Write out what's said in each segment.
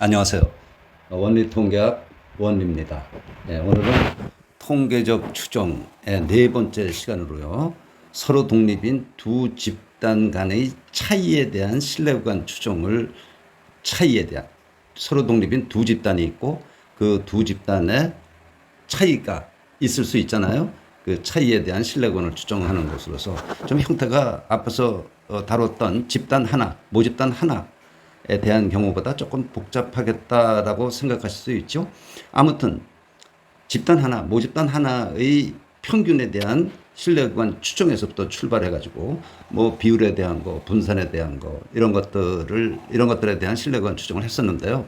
안녕하세요. 원리통계학 원리입니다. 네, 오늘은 통계적 추정의 네 번째 시간으로요. 서로 독립인 두 집단 간의 차이에 대한 신뢰관 추정을 차이에 대한 서로 독립인 두 집단이 있고 그 두 집단의 차이가 있을 수 있잖아요. 그 차이에 대한 신뢰관을 추정하는 것으로서 좀 형태가 앞에서 다뤘던 집단 하나, 모집단 하나에 대한 경우보다 조금 복잡하겠다라고 생각하실 수 있죠. 아무튼 집단 하나, 모집단 하나의 평균에 대한 신뢰관 추정에서부터 출발해가지고 뭐 비율에 대한 거, 분산에 대한 거 이런 것들에 대한 신뢰관 추정을 했었는데요.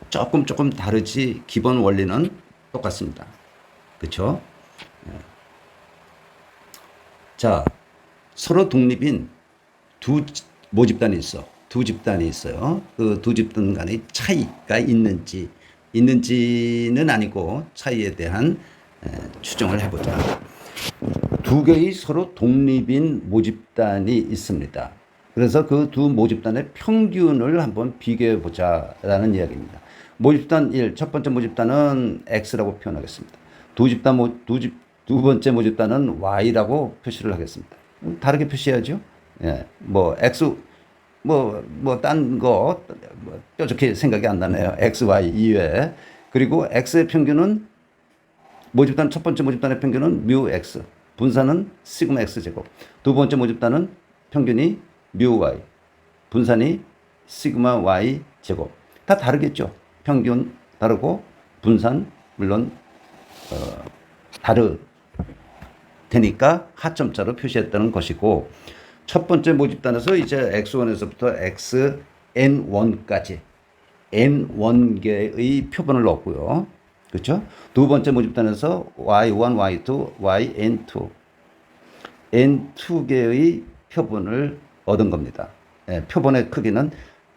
조금 다르지 기본 원리는 똑같습니다. 그렇죠? 자, 서로 독립인 두 모집단이 있어. 두 집단이 있어요. 그 두 집단 간의 차이가 있는지는 아니고 차이에 대한 추정을 해보자. 두 개의 서로 독립인 모집단이 있습니다. 그래서 그 두 모집단의 평균을 한번 비교해 보자라는 이야기입니다. 모집단 1, 첫 번째 모집단은 X라고 표현하겠습니다. 두 번째 모집단은 Y라고 표시를 하겠습니다. 다르게 표시해야죠. 예, 뭐 X 딴 거 뾰족히 생각이 안 나네요. X, Y 이외에. 그리고 X의 평균은 첫 번째 모집단의 평균은 뮤 X, 분산은 시그마 X 제곱. 두 번째 모집단은 평균이 뮤 Y, 분산이 시그마 Y 제곱. 다 다르겠죠. 평균 다르고 분산 물론 다르 되니까 하점자로 표시했다는 것이고, 첫 번째 모집단에서 이제 X1에서부터 XN1까지 N1개의 표본을 넣었고요. 그렇죠? 두 번째 모집단에서 Y1, Y2, YN2 N2개의 표본을 얻은 겁니다. 예, 표본의 크기는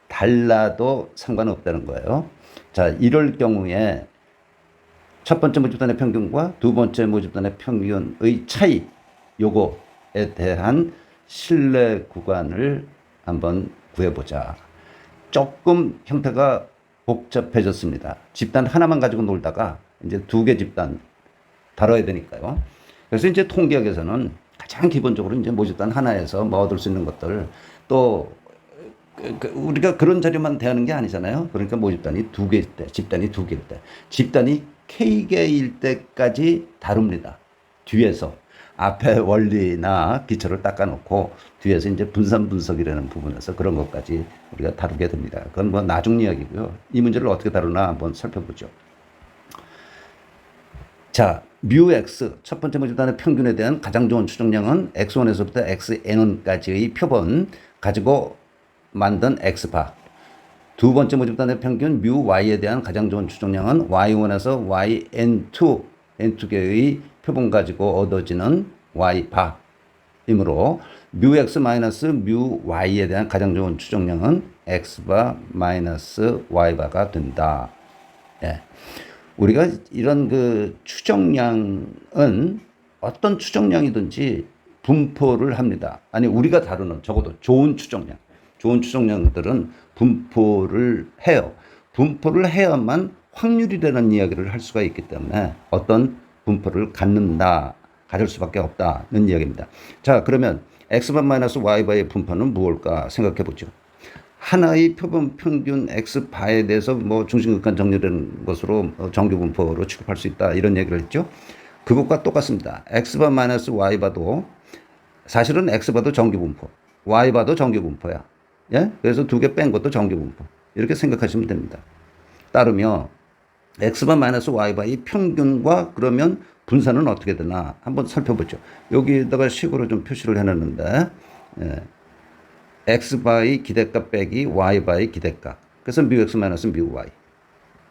달라도 상관없다는 거예요. 자, 이럴 경우에 첫 번째 모집단의 평균과 두 번째 모집단의 평균의 차이, 요거에 대한 신뢰 구간을 한번 구해보자. 조금 형태가 복잡해졌습니다. 집단 하나만 가지고 놀다가 이제 두 개 집단 다뤄야 되니까요. 그래서 이제 통계학에서는 가장 기본적으로 이제 모집단 하나에서 뭐 얻을 수 있는 것들, 또 우리가 그런 자료만 대하는 게 아니잖아요. 그러니까 모집단이 두 개일 때, 집단이 두 개일 때, 집단이 K개일 때까지 다룹니다. 뒤에서 앞에 원리나 기초를 닦아놓고 뒤에서 이제 분산 분석이라는 부분에서 그런 것까지 우리가 다루게 됩니다. 그건 뭐 나중 이야기고요. 이 문제를 어떻게 다루나 한번 살펴보죠. 자, 뮤 X, 첫 번째 모집단의 평균에 대한 가장 좋은 추정량은 X1에서부터 XN1까지의 표본 가지고 만든 X바. 두 번째 모집단의 평균 뮤 Y에 대한 가장 좋은 추정량은 Y1에서 YN2, N2개의 표본 가지고 얻어지는 Y바이므로 뮤 X 마이너스 뮤 Y에 대한 가장 좋은 추정량은 X바 마이너스 Y바가 된다. 예. 우리가 이런 그 추정량은 어떤 추정량이든지 분포를 합니다. 아니, 우리가 다루는 적어도 좋은 추정량들은 분포를 해요. 분포를 해야만 확률이라는 이야기를 할 수가 있기 때문에 어떤 분포를 가질 수밖에 없다는 이야기입니다. 자, 그러면 X바 마이너스 Y바의 분포는 무엇일까 생각해 보죠. 하나의 표본 평균 X바에 대해서 뭐 중심극한 정렬되는 것으로 정규 분포로 취급할 수 있다, 이런 얘기를 했죠. 그것과 똑같습니다. X바 마이너스 Y바도 사실은 X바도 정규 분포, Y바도 정규 분포야. 예? 그래서 두 개 뺀 것도 정규 분포. 이렇게 생각하시면 됩니다. 따르며 X바 마이너스 Y바의 평균과 그러면 분산은 어떻게 되나 한번 살펴보죠. 여기다가 식으로 좀 표시를 해놨는데, 예. X바의 기대값 빼기 Y바의 기대값. 그래서 뮤 X 마이너스 뮤 Y.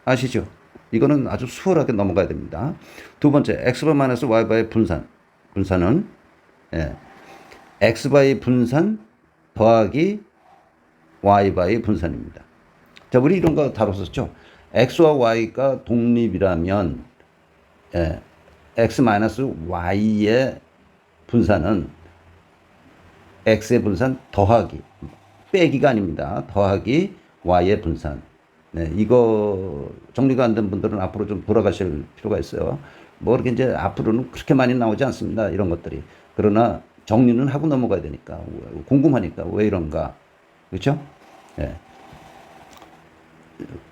아시죠? 이거는 아주 수월하게 넘어가야 됩니다. 두 번째, X바 마이너스 Y바의 분산은 X바의 분산 더하기 Y바의 분산입니다. 자, 우리 이런 거 다뤘었죠. X와 Y가 독립이라면 X 마이너스 Y의 분산은 X의 분산 더하기, 빼기가 아닙니다. 더하기 Y의 분산. 네, 이거 정리가 안 된 분들은 앞으로 좀 돌아가실 필요가 있어요. 뭐 이렇게 이제 앞으로는 그렇게 많이 나오지 않습니다. 이런 것들이. 그러나 정리는 하고 넘어가야 되니까 궁금하니까 왜 이런가, 그렇죠? 예.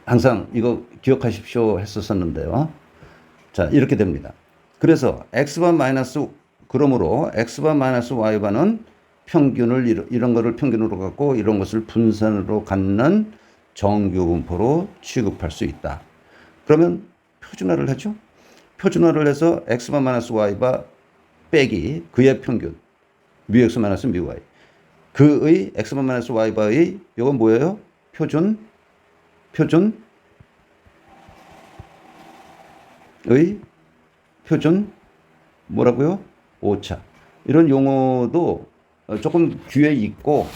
항상 이거 기억하십시오 했었었는데요. 자, 이렇게 됩니다. 그래서 x바 마이너스, 그러므로 x바 마이너스 y바는 평균을 이런 거를 평균으로 갖고 이런 것을 분산으로 갖는 정규 분포로 취급할 수 있다. 그러면 표준화를 하죠. 표준화를 해서 x바 마이너스 y바 빼기 그의 평균 뮤x 마이너스 뮤y, 그의 x바 마이너스 y바의 이건 뭐예요? 표준의 표준 뭐라고요? 오차. 이런 용어도 조금 귀에 있고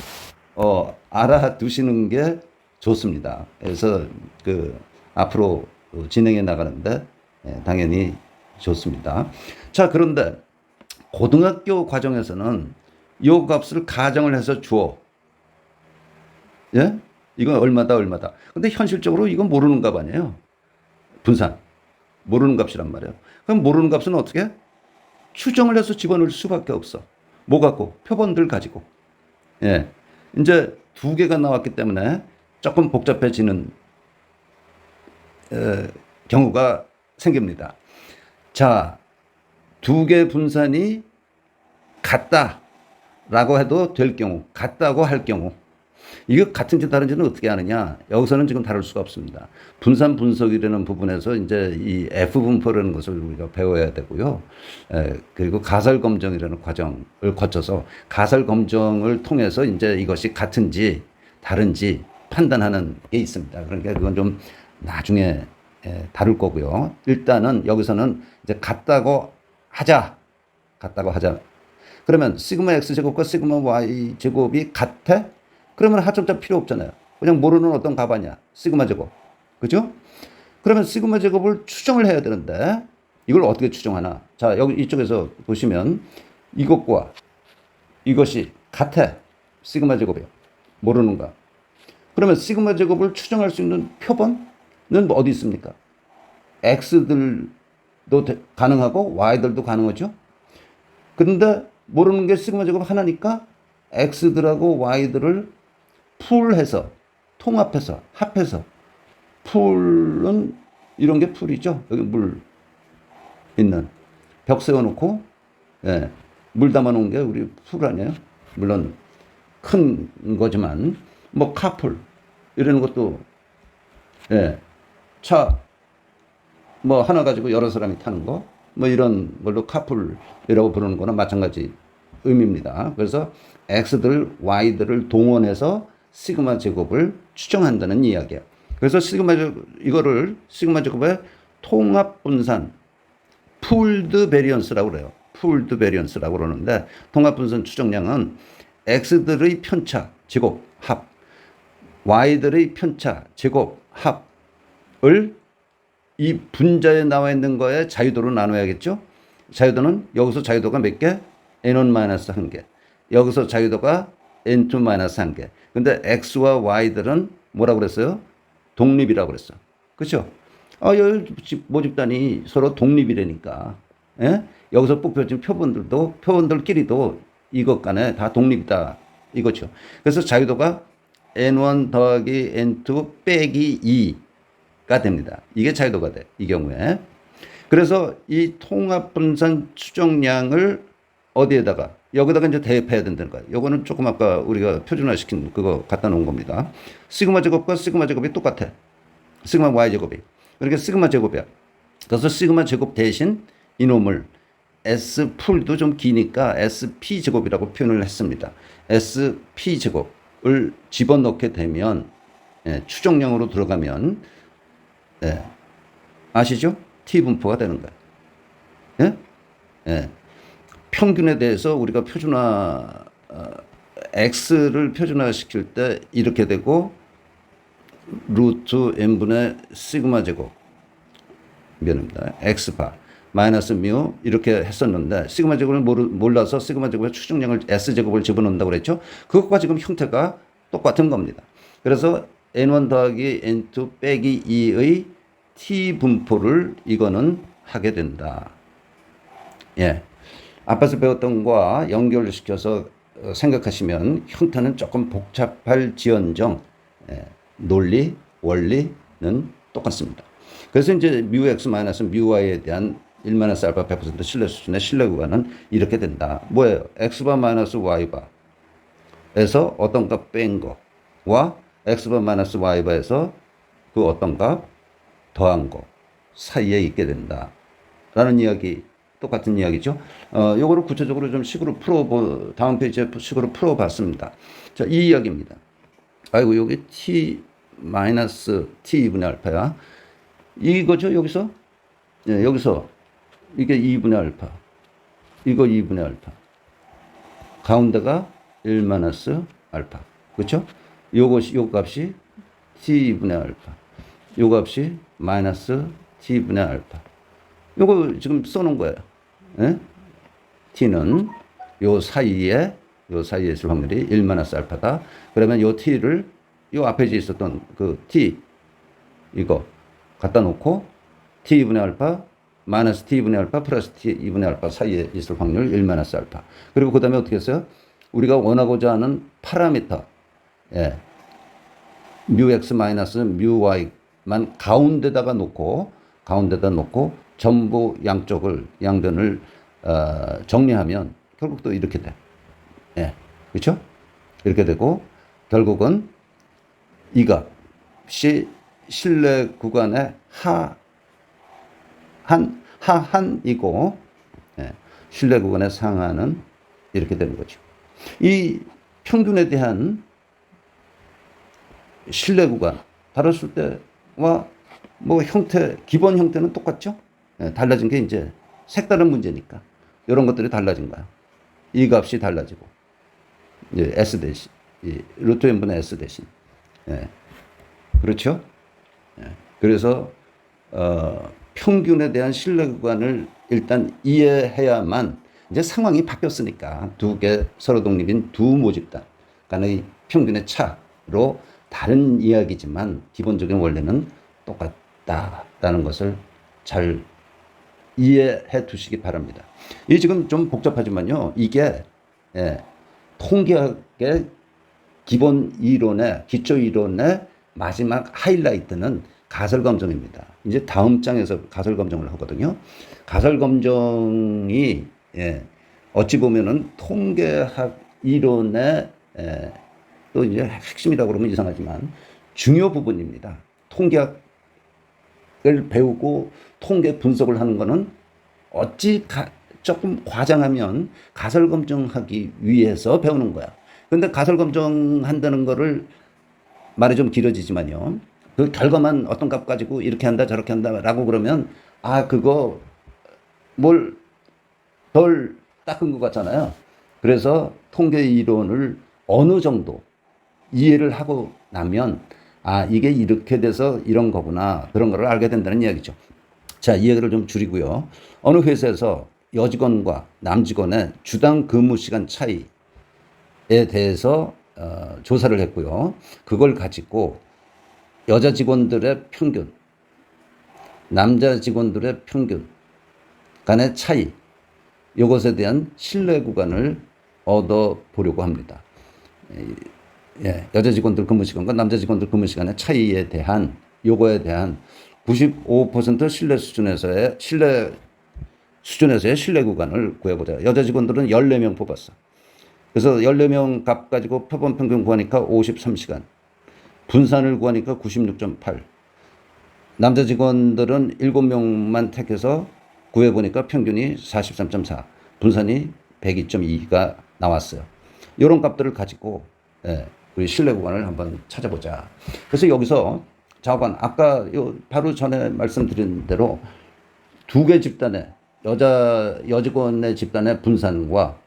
알아두시는 게 좋습니다. 그래서 그 앞으로 진행해 나가는데 당연히 좋습니다. 자, 그런데 고등학교 과정에서는 이 값을 가정을 해서 주어. 예? 이건 얼마다. 근데 현실적으로 이건 모르는 값 아니에요. 분산. 모르는 값이란 말이에요. 그럼 모르는 값은 어떻게? 추정을 해서 집어넣을 수밖에 없어. 뭐 갖고? 표본들 가지고. 예. 이제 두 개가 나왔기 때문에 조금 복잡해지는 경우가 생깁니다. 자, 두 개 분산이 같다라고 해도 될 경우, 같다고 할 경우, 이게 같은지 다른지는 어떻게 아느냐? 여기서는 지금 다룰 수가 없습니다. 분산 분석이라는 부분에서 이제 이 F 분포라는 것을 우리가 배워야 되고요. 그리고 가설 검정이라는 과정을 거쳐서 가설 검정을 통해서 이제 이것이 같은지 다른지 판단하는 게 있습니다. 그러니까 그건 좀 나중에 다룰 거고요. 일단은 여기서는 이제 같다고 하자. 그러면 시그마 x 제곱과 시그마 y 제곱이 같아? 그러면 하점자 필요 없잖아요. 그냥 모르는 어떤 값 아니야. 시그마 제곱. 그죠? 그러면 시그마 제곱을 추정을 해야 되는데 이걸 어떻게 추정하나? 자, 여기 이쪽에서 보시면 이것과 이것이 같아. 시그마 제곱이요. 모르는 값. 그러면 시그마 제곱을 추정할 수 있는 표본은 어디 있습니까? x들도 가능하고 y들도 가능하죠. 그런데 모르는 게 시그마 제곱 하나니까 x들하고 y들을 풀해서 통합해서 합해서, 풀은 이런 게 풀이죠. 여기 물 있는 벽 세워놓고 물 담아놓은 게 우리 풀 아니에요? 물론 큰 거지만 뭐 카풀 이런 것도 차 뭐 하나 가지고 여러 사람이 타는 거 뭐 이런 걸로 카풀이라고 부르는 거나 마찬가지 의미입니다. 그래서 x들 y들을 동원해서 시그마 제곱을 추정한다는 이야기야. 그래서 이거를 시그마 제곱의 통합 분산 풀드 베리언스라고 그래요. 풀드 베리언스라고 그러는데 통합 분산 추정량은 x들의 편차 제곱 합, y들의 편차 제곱 합을 이 분자에 나와 있는 거에 자유도로 나눠야겠죠. 자유도는 여기서 자유도가 몇 개? n1-1개. 여기서 자유도가 n2-1개. 근데 x와 y들은 뭐라고 그랬어요? 독립이라고 그랬어. 그렇죠? 여기 모집단이 서로 독립이라니까. 예? 여기서 뽑혀진 표본들끼리도 이것 간에 다 독립이다. 이거죠. 그래서 자유도가 n1 더하기 n2 빼기 2가 됩니다. 이게 자유도가 돼. 이 경우에. 그래서 이 통합분산 추정량을 어디에다가 여기다가 이제 대입해야 된다는 거예요. 요거는 조금 아까 우리가 표준화시킨 그거 갖다 놓은 겁니다. 시그마 제곱과 시그마 제곱이 똑같아. 시그마 y 제곱이. 그러니까 시그마 제곱이야. 그래서 시그마 제곱 대신 이놈을 S 풀도 좀 기니까 SP 제곱이라고 표현을 했습니다. SP 제곱을 집어넣게 되면 추정량으로 들어가면 아시죠? T 분포가 되는 거예요. 평균에 대해서 우리가 표준화 x를 표준화시킬 때 이렇게 되고 루트 n분의 시그마 제곱 면입니다. x바 마이너스 뮤 이렇게 했었는데 시그마 제곱을 몰라서 시그마 제곱의 추정량을 s 제곱을 집어넣는다고 그랬죠. 그것과 지금 형태가 똑같은 겁니다. 그래서 n1 더하기 n2 빼기 2의 t 분포를 이거는 하게 된다. 예. 앞에서 배웠던 거와 연결시켜서 생각하시면 형태는 조금 복잡할지언정 논리, 원리는 똑같습니다. 그래서 이제 뮤 x 마이너스 뮤 y에 대한 1 마이너스 알파 100% 신뢰 수준의 신뢰 구간은 이렇게 된다. 뭐예요? x바 마이너스 y바에서 어떤 값 뺀 거와 x바 마이너스 y바에서 그 어떤 값 더한 거 사이에 있게 된다. 라는 이야기, 똑같은 이야기죠. 요거를 구체적으로 좀 식으로 다음 페이지에 식으로 풀어봤습니다. 자, 이 이야기입니다. 아이고, 여기 t 마이너스 t 2분의 알파야. 이거죠, 여기서? 예, 여기서 이게 2분의 알파. 이거 2분의 알파. 가운데가 1 마이너스 알파. 그렇죠? 요 값이 t분의 알파. 요 값이 마이너스 t분의 알파. 요거 지금 써놓은 거예요. 예? t는 요 사이에 있을 확률이 1 마이너스 알파다. 그러면 요 t를 요 앞에 있었던 그 t 이거 갖다 놓고 t분의 알파 마이너스 t분의 알파 플러스 t분의 알파 사이에 있을 확률 1 마이너스 알파. 그리고 그 다음에 어떻게 했어요? 우리가 원하고자 하는 파라미터 뮤 x 마이너스 뮤 y만 가운데다 놓고 전부 양변을 정리하면 결국 또 이렇게 돼. 예. 그렇죠? 이렇게 되고 결국은 이 값이 신뢰 구간의 하한이고 신뢰 구간의 상하는 이렇게 되는 거죠. 이 평균에 대한 신뢰 구간 다뤘을 때와 뭐 기본 형태는 똑같죠? 달라진 게 이제 색다른 문제니까 이런 것들이 달라진 거야. 이 값이 달라지고 이제 S 대신 루트 n분의 S 대신 그렇죠? 그래서 평균에 대한 신뢰 구간을 일단 이해해야만 이제 상황이 바뀌었으니까 두 개 서로 독립인 두 모집단 간의 평균의 차로 다른 이야기지만 기본적인 원리는 똑같다라는 것을 잘 이해해 두시기 바랍니다. 이게 지금 좀 복잡하지만요. 이게 통계학의 기본 이론의 기초 이론의 마지막 하이라이트는 가설검정입니다. 이제 다음 장에서 가설검정을 하거든요. 가설검정이 어찌 보면은 통계학 이론의 또 이제 핵심이라고 그러면 이상하지만 중요 부분입니다. 통계학을 배우고 통계 분석을 하는 거는 어찌 조금 과장하면 가설검정하기 위해서 배우는 거야. 근데 가설검정한다는 거를 말이 좀 길어지지만요. 그 결과만 어떤 값 가지고 이렇게 한다 저렇게 한다라고 그러면 그거 뭘 덜 닦은 것 같잖아요. 그래서 통계 이론을 어느 정도 이해를 하고 나면 이게 이렇게 돼서 이런 거구나 그런 거를 알게 된다는 이야기죠. 자, 이 얘기를 좀 줄이고요. 어느 회사에서 여직원과 남직원의 주당 근무 시간 차이에 대해서 조사를 했고요. 그걸 가지고 여자 직원들의 평균, 남자 직원들의 평균 간의 차이, 이것에 대한 신뢰 구간을 얻어보려고 합니다. 여자 직원들 근무 시간과 남자 직원들 근무 시간의 차이에 대한 요거에 대한 95% 신뢰 수준에서의 신뢰 구간을 구해보자. 여자 직원들은 14명 뽑았어. 그래서 14명 값 가지고 표본 평균 구하니까 53시간. 분산을 구하니까 96.8. 남자 직원들은 7명만 택해서 구해보니까 평균이 43.4. 분산이 102.2가 나왔어요. 이런 값들을 가지고 우리 신뢰 구간을 한번 찾아보자. 그래서 여기서 자관 아까 바로 전에 말씀드린 대로 두 개 집단의 여직원의 집단의 분산과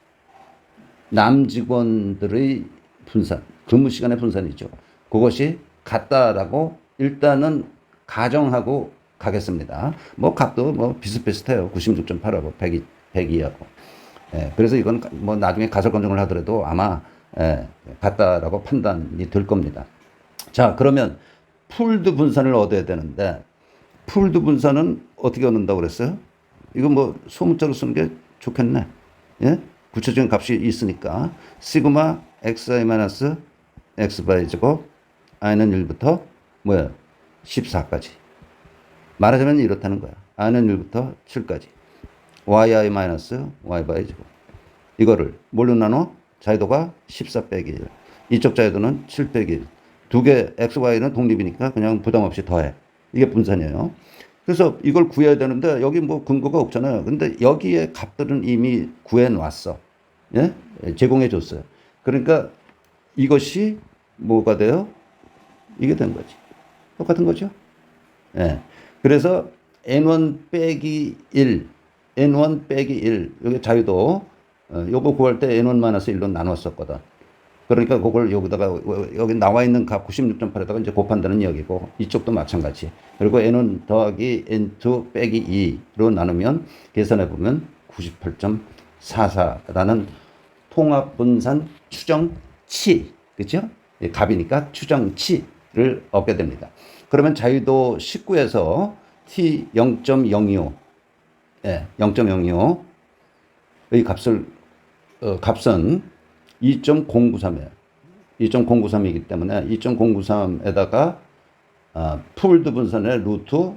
남 직원들의 분산, 근무 시간의 분산이죠. 그것이 같다라고 일단은 가정하고 가겠습니다. 뭐 값도 뭐 비슷비슷해요. 96.8하고 102하고. 그래서 이건 뭐 나중에 가설 검증을 하더라도 아마 같다라고 판단이 될 겁니다. 자, 그러면 풀드 분산을 얻어야 되는데 풀드 분산은 어떻게 얻는다고 그랬어요? 이거 뭐 소문자로 쓰는 게 좋겠네. 예? 구체적인 값이 있으니까 시그마 xi 마이너스 x 바이 제곱 i는 1부터 뭐야? 14까지. 말하자면 이렇다는 거야. i는 1부터 7까지. yi 마이너스 y 바이 제곱. 이거를 뭘로 나눠? 자유도가 14 빼기 1. 이쪽 자유도는 7 빼기 1. 두 개 x, y는 독립이니까 그냥 부담 없이 더해. 이게 분산이에요. 그래서 이걸 구해야 되는데 여기 뭐 근거가 없잖아요. 근데 여기에 값들은 이미 구해 놨어. 예? 제공해 줬어요. 그러니까 이것이 뭐가 돼요? 이게 된 거지. 똑같은 거죠. 예. 그래서 n1 빼기 1, n1 빼기 1, 여기 자유도, 요거 구할 때 n1-1로 나눴었거든. 그러니까 그걸 여기다가, 여기 나와 있는 값 96.8에다가 이제 곱한다는 얘기고, 이쪽도 마찬가지. 그리고 n1 더하기 n2 빼기 2로 나누면, 계산해보면 98.44라는 통합분산 추정치, 그죠? 값이니까 추정치를 얻게 됩니다. 그러면 자유도 19에서 t 0.025, 예, 0.025, 이 값은 2.093이에요. 2.093이기 때문에 2.093에다가 풀드 분산의 루트,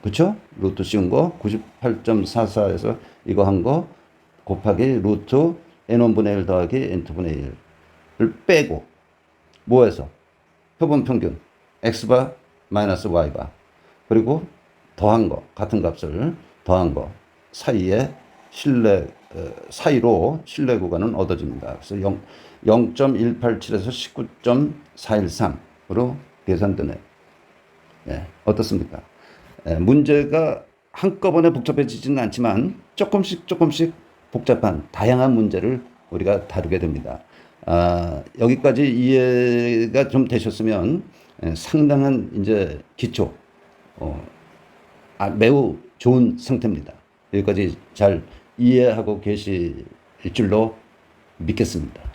그쵸? 루트 씌운 거 98.44에서 이거 한 거 곱하기 루트 n1분의 1 더하기 n2분의 1을 빼고 뭐해서 표본 평균 x바 마이너스 y바 그리고 더한 거 같은 값을 더한 거 사이에 사이로 신뢰 구간은 얻어집니다. 그래서 0.187에서 19.413으로 계산되네요. 예, 어떻습니까? 예, 문제가 한꺼번에 복잡해지지는 않지만 조금씩 복잡한 다양한 문제를 우리가 다루게 됩니다. 여기까지 이해가 좀 되셨으면 상당한 이제 기초, 매우 좋은 상태입니다. 여기까지 잘 이해하고 계실 줄로 믿겠습니다.